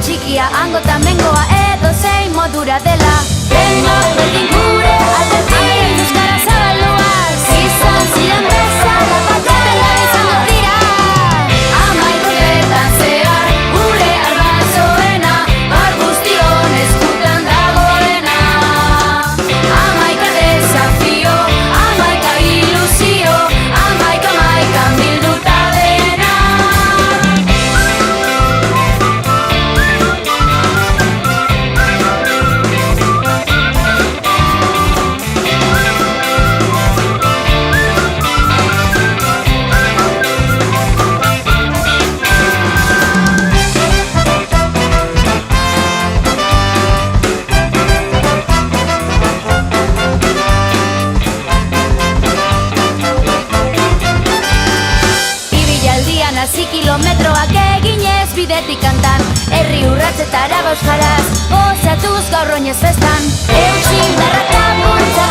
txikia, hangotan bengoa edo zein modura dela. Denok berdin gure aldetik euskara zabalduaz, izan ziren bezala batela izango dira. Amairu urtetan zehar gure arbasoena, bar guztion eskutan dagoena. Amaika desafio, amaika ilusio, amaika bilduta dena. Ibilaldian hasi kilometroak eginez bidetik kantan, herri urratzetara euskaraz, gozatuz gaur oinez festan. Eutsi indarra eta bultza